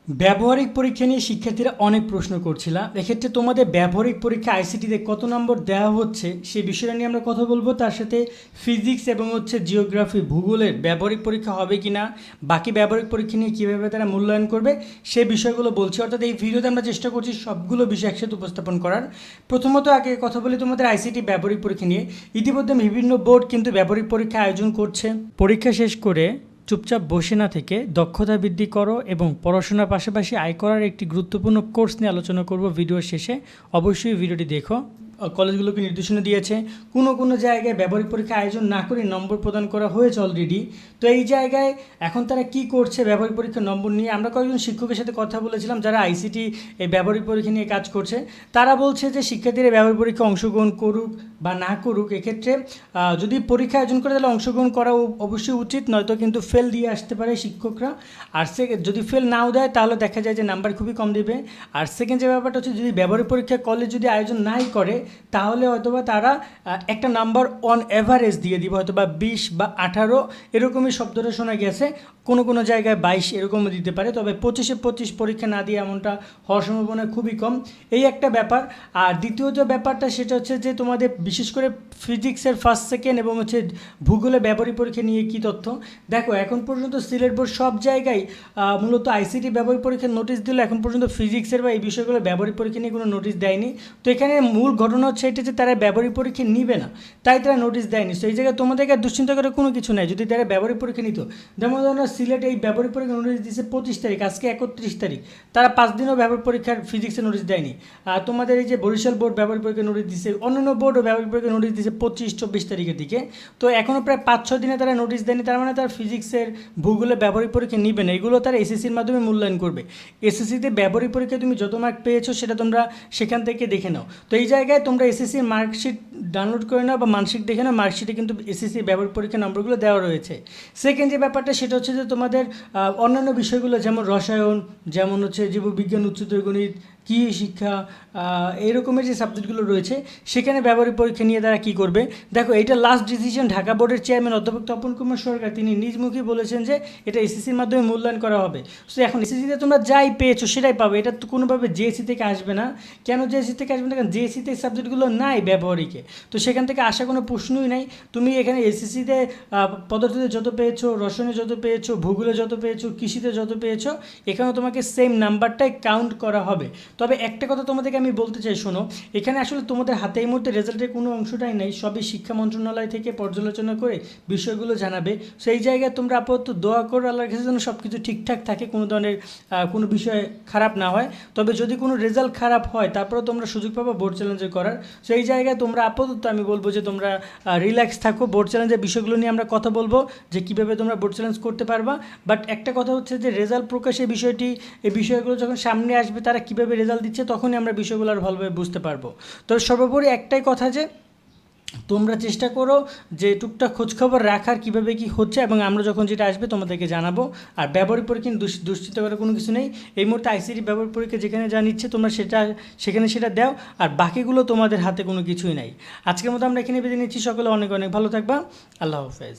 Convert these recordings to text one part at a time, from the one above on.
ব্যবহারিক পরীক্ষা নিয়ে শিক্ষার্থীরা অনেক প্রশ্ন করছিলাম। এক্ষেত্রে তোমাদের ব্যবহারিক পরীক্ষা আইসিটিতে কত নম্বর দেওয়া হচ্ছে সেই বিষয়টা নিয়ে আমরা কথা বলবো। তার সাথে ফিজিক্স এবং জিওগ্রাফি ভূগোলের ব্যবহারিক পরীক্ষা হবে কি না, বাকি ব্যবহারিক পরীক্ষা নিয়ে কীভাবে তারা মূল্যায়ন করবে সেই বিষয়গুলো বলছি। অর্থাৎ এই ভিডিওতে আমরা চেষ্টা করছি সবগুলো বিষয় একসাথে উপস্থাপন করার। প্রথমত আগে কথা বলি তোমাদের আইসিটি ব্যবহারিক পরীক্ষা নিয়ে। ইতিমধ্যে বিভিন্ন বোর্ড কিন্তু ব্যবহারিক পরীক্ষা আয়োজন করছে। পরীক্ষা শেষ করে চুপচাপ বসে না থেকে দক্ষতা বৃদ্ধি করো এবং পড়াশোনার পাশাপাশি আয় করার একটি গুরুত্বপূর্ণ কোর্স নিয়ে আলোচনা করব ভিডিওর শেষে। অবশ্যই ভিডিওটি দেখো। কলেজগুলোকে নির্দেশনা দিয়েছে কোনো জায়গায় ব্যবহারিক পরীক্ষা আয়োজন না করে নম্বর প্রদান করা হয়েছে অলরেডি। তো এই জায়গায় এখন তারা কি করছে ব্যবহারিক পরীক্ষার নম্বর নিয়ে, আমরা কয়েকজন শিক্ষকের সাথে কথা বলেছিলাম যারা আইসিটি এই ব্যবহারিক পরীক্ষা নিয়ে কাজ করছে। তারা বলছে যে শিক্ষার্থীরা ব্যবহারিক পরীক্ষা অংশগ্রহণ করুক বা না করুক, এক্ষেত্রে যদি পরীক্ষা আয়োজন করে তাহলে অংশগ্রহণ করা অবশ্যই উচিত, নয়তো কিন্তু ফেল দিয়ে আসতে পারে শিক্ষকরা। আর যদি ফেল নাও দেয় তাহলে দেখা যায় যে নাম্বার খুবই কম দেবে। আর সেকেন্ড যে ব্যাপারটা হচ্ছে, যদি ব্যবহারিক পরীক্ষা কলেজ যদি আয়োজন নাই করে তাহলে হয়তোবা তারা একটা নাম্বার অন অ্যাভারেজ দিয়ে দিবে, হয়তো বা 20 বা 18 এরকমই শব্দটা শোনা গেছে। কোনো জায়গায় 22 এরকমও দিতে পারে, তবে 25-এ 25 পরীক্ষা না দিয়ে এমনটা হওয়ার সম্ভাবনা খুবই কম। এই একটা ব্যাপার। আর দ্বিতীয় যে ব্যাপারটা সেটা হচ্ছে যে তোমাদের বিশেষ করে ফিজিক্সের ফার্স্ট সেকেন্ড এবং ভূগোলে ব্যবহারিক পরীক্ষা নিয়ে কী তথ্য দেখো। এখন পর্যন্ত সিলেট বোর্ড সব জায়গায় মূলত আইসিটি ব্যবহারিক পরীক্ষার নোটিশ দিল, এখন পর্যন্ত ফিজিক্সের বা এই বিষয়গুলো ব্যবহারিক পরীক্ষা নিয়ে কোনো নোটিশ দেয়নি। তো এখানে মূল ঘটনা হচ্ছে এটা যে তারা ব্যবহারিক পরীক্ষা নিবে না, তাই তারা নোটিশ দেয়নি। তো এই জায়গায় তোমাদেরকে দুশ্চিন্তা করার কোনো কিছু নাই। যদি তারা ব্যবহারিক পরীক্ষা নিত, যেমন ধরো সিলেট এই ব্যবহারিক পরীক্ষা নোটিশ দিয়েছে 25 তারিখ, আজকে 31 তারিখ, তারা 5 দিনও ব্যবহারিক পরীক্ষার ফিজিক্সের নোটিশ দেয়নি। আর তোমাদের এই যে বরিশাল বোর্ড ব্যবহারিক পরীক্ষা নোটিশ দিয়েছে, অন্যান্য বোর্ডও ব্যবহারিক পরীক্ষা নোটিশ দিয়েছে 25-24 তারিখের দিকে। তো এখনও প্রায় 5-6 দিনে তারা নোটিশ দেয়নি। তার মানে তারা ফিজিক্সের ভূগোলে ব্যবহারিক পরীক্ষা নিবে না, এগুলো তারা এসএসসির মাধ্যমে মূল্যায়ন করবে। এসএসসিতে ব্যবহারিক পরীক্ষায় তুমি যত মার্ক পেয়েছো সেটা তোমরা সেখান থেকে দেখে নাও। তো এই জায়গায় তোমরা এসএসসির মার্কশিট ডাউনলোড করে নাও বা মানসিক দেখে নাও, মার্কশিটে কিন্তু এসএসসি ব্যবহারিক পরীক্ষার নম্বরগুলো দেওয়া রয়েছে। সেকেন্ড যে ব্যাপারটা সেটা হচ্ছে যে তোমাদের অন্যান্য বিষয়গুলো যেমন রসায়ন, যেমন জীববিজ্ঞান, উচ্চতর গণিত, কী শিক্ষা, এই রকমের যে সাবজেক্টগুলো রয়েছে সেখানে ব্যবহারিক পরীক্ষা নিয়ে তারা কী করবে। দেখো, এটা লাস্ট ডিসিশন ঢাকা বোর্ডের চেয়ারম্যান অধ্যাপক তপন কুমার সরকার, তিনি নিজ মুখে বলেছেন যে এটা এসএসসির মাধ্যমে মূল্যায়ন করা হবে। সো এখন এসএসসিতে তোমরা যাই পেয়েছো সেটাই পাবে, এটা তো কোনোভাবে জেএসসি থেকে আসবে না। কেন জেএসসি থেকে আসবে না? কারণ জেএসসিতে এই সাবজেক্টগুলো নাই ব্যবহারিকে, তো সেখান থেকে আসা কোনো প্রশ্নই নাই। তুমি এখানে এসএসসিতে পদার্থতে যত পেয়েছো, রসায়নে যত পেয়েছো, ভূগোলে যত পেয়েছো, কৃষিতে যত পেয়েছো, এখানেও তোমাকে সেম নাম্বারটাই কাউন্ট করা হবে। তবে একটা কথা তোমাদেরকে আমি বলতে চাই, শোনো, এখানে আসলে তোমাদের হাতে এই মুহূর্তে রেজাল্টের কোনো অংশটাই নেই, সবই শিক্ষা মন্ত্রণালয় থেকে পর্যালোচনা করে বিষয়গুলো জানাবে। সেই জায়গায় তোমরা আপাতত দোয়া করো আল্লাহর কাছে যেন সব কিছু ঠিকঠাক থাকে, কোনো ধরনের কোনো বিষয় খারাপ না হয়। তবে যদি কোনো রেজাল্ট খারাপ হয় তারপরেও তোমরা সুযোগ পাবো বোর্ড চ্যালেঞ্জে করার। সেই জায়গায় তোমরা আপাতত আমি বলবো যে তোমরা রিল্যাক্স থাকো। বোর্ড চ্যালেঞ্জের বিষয়গুলো নিয়ে আমরা কথা বলবো যে কীভাবে তোমরা বোর্ড চ্যালেঞ্জ করতে পারবা। বাট একটা কথা হচ্ছে যে রেজাল্ট প্রকাশের বিষয়টি, এই বিষয়গুলো যখন সামনে আসবে তারা কীভাবে রেজাল্ট দিচ্ছে তখনই আমরা বিষয়গুলো আর ভালোভাবে বুঝতে পারবো। তো সর্বোপরি একটাই কথা যে তোমরা চেষ্টা করো যে টুকটাক খোঁজখবর রাখার কীভাবে কী হচ্ছে, এবং আমরা যখন যেটা আসবে তোমাদেরকে জানাবো। আর ব্যবহারিক পরীক্ষা দুশ্চিন্তা করার কোনো কিছু নেই। এই মুহূর্তে আইসিটি ব্যবহারিক পরীক্ষা যেখানে যা নিচ্ছে তোমরা সেখানে সেটা দাও, আর বাকিগুলো তোমাদের হাতে কোনো কিছুই নাই। আজকের মতো আমরা এখানে বেঁধে নিচ্ছি। সকলে অনেক অনেক ভালো থাকবা। আল্লাহ হাফেজ।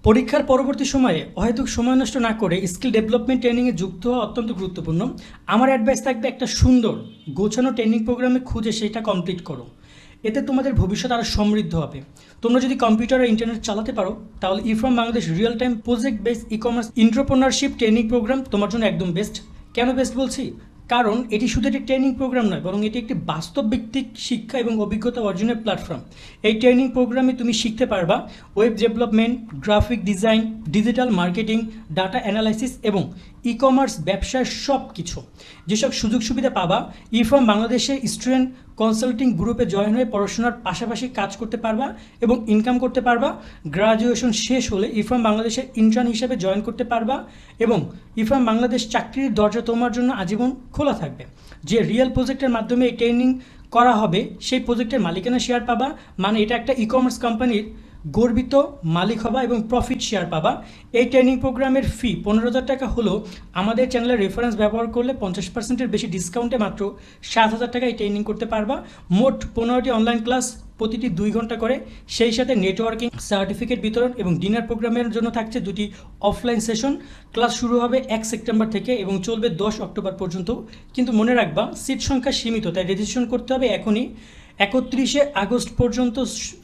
পরীক্ষার পরবর্তী সময়ে অহেতুক সময় নষ্ট না করে স্কিল ডেভেলপমেন্ট ট্রেনিংয়ে যুক্ত হওয়া অত্যন্ত গুরুত্বপূর্ণ। আমার অ্যাডভাইস থাকবে একটা সুন্দর গোছানো ট্রেনিং প্রোগ্রামে খুঁজে সেটা কমপ্লিট করো, এতে তোমাদের ভবিষ্যৎ আরও সমৃদ্ধ হবে। তোমরা যদি কম্পিউটার আর ইন্টারনেট চালাতে পারো তাহলে ইফ্রম Bangladesh real time project based e-commerce entrepreneurship training program তোমার জন্য একদম বেস্ট। কেন বেস্ট বলছি? কারণ এটি শুধু একটি ট্রেনিং প্রোগ্রাম নয়, বরং এটি একটি বাস্তব ভিত্তিক শিক্ষা এবং অভিজ্ঞতা অর্জনের প্ল্যাটফর্ম। এই ট্রেনিং প্রোগ্রামে তুমি শিখতে পারবা web development, graphic design, digital marketing, data analysis এবং ই-কমার্স ব্যবসার সব কিছু। যেসব সুযোগ সুবিধা পাবা, ইফ্রম বাংলাদেশের স্টুডেন্ট কনসাল্টিং গ্রুপে জয়েন হয়ে পড়াশোনার পাশাপাশি কাজ করতে পারবা এবং ইনকাম করতে পারবা। গ্রাজুয়েশন শেষ হলে ইফ্রম বাংলাদেশের ইন্টার্ন হিসেবে জয়েন করতে পারবা এবং ইফ্রম বাংলাদেশ চাকরির দরজা তোমার জন্য আজীবন খোলা থাকবে। যে রিয়েল প্রজেক্টের মাধ্যমে এই ট্রেনিং করা হবে সেই প্রজেক্টের মালিকানা শেয়ার পাবা, মানে এটা একটা ই-কমার্স কোম্পানির গর্বিত মালিক হবা এবং প্রফিট শেয়ার পাবা। এই ট্রেনিং প্রোগ্রামের ফি 15,000 টাকা হলেও আমাদের চ্যানেলের রেফারেন্স ব্যবহার করলে 50%-এর বেশি ডিসকাউন্টে মাত্র 7,000 টাকা এই ট্রেনিং করতে পারবা। মোট 15টি অনলাইন ক্লাস প্রতিটি 2 ঘন্টা করে। সেই সাথে নেটওয়ার্কিং সার্টিফিকেট বিতরণ এবং ডিনার প্রোগ্রামের জন্য থাকছে 2টি অফলাইন সেশন। ক্লাস শুরু হবে 1 সেপ্টেম্বর থেকে এবং চলবে 10 অক্টোবর পর্যন্ত। কিন্তু মনে রাখবা সিট সংখ্যা সীমিত, তাই রেজিস্ট্রেশন করতে হবে এখনই। 31 আগস্ট পর্যন্ত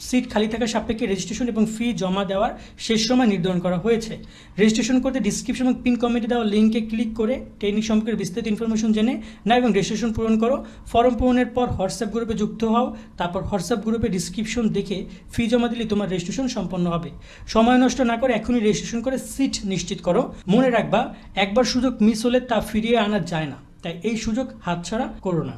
সিট খালি থাকা সাপেক্ষে রেজিস্ট্রেশন এবং ফি জমা দেওয়ার শেষ সময় নির্ধারণ করা হয়েছে। রেজিস্ট্রেশন করতে ডিসক্রিপশন এবং পিন কমেন্টে দেওয়া লিঙ্কে ক্লিক করে ট্রেনিং সম্পর্কে বিস্তারিত ইনফরমেশন জেনে নাও এবং রেজিস্ট্রেশন পূরণ করো। ফর্ম পূরণের পর হোয়াটসঅ্যাপ গ্রুপে যুক্ত হও, তারপর হোয়াটসঅ্যাপ গ্রুপে ডিসক্রিপশন দেখে ফি জমা দিলে তোমার রেজিস্ট্রেশন সম্পন্ন হবে। সময় নষ্ট না করে এখনই রেজিস্ট্রেশন করে সিট নিশ্চিত করো। মনে রাখবা, একবার সুযোগ মিস হলে তা ফিরিয়ে আনা যায় না, তাই এই সুযোগ হাতছাড়া করো না।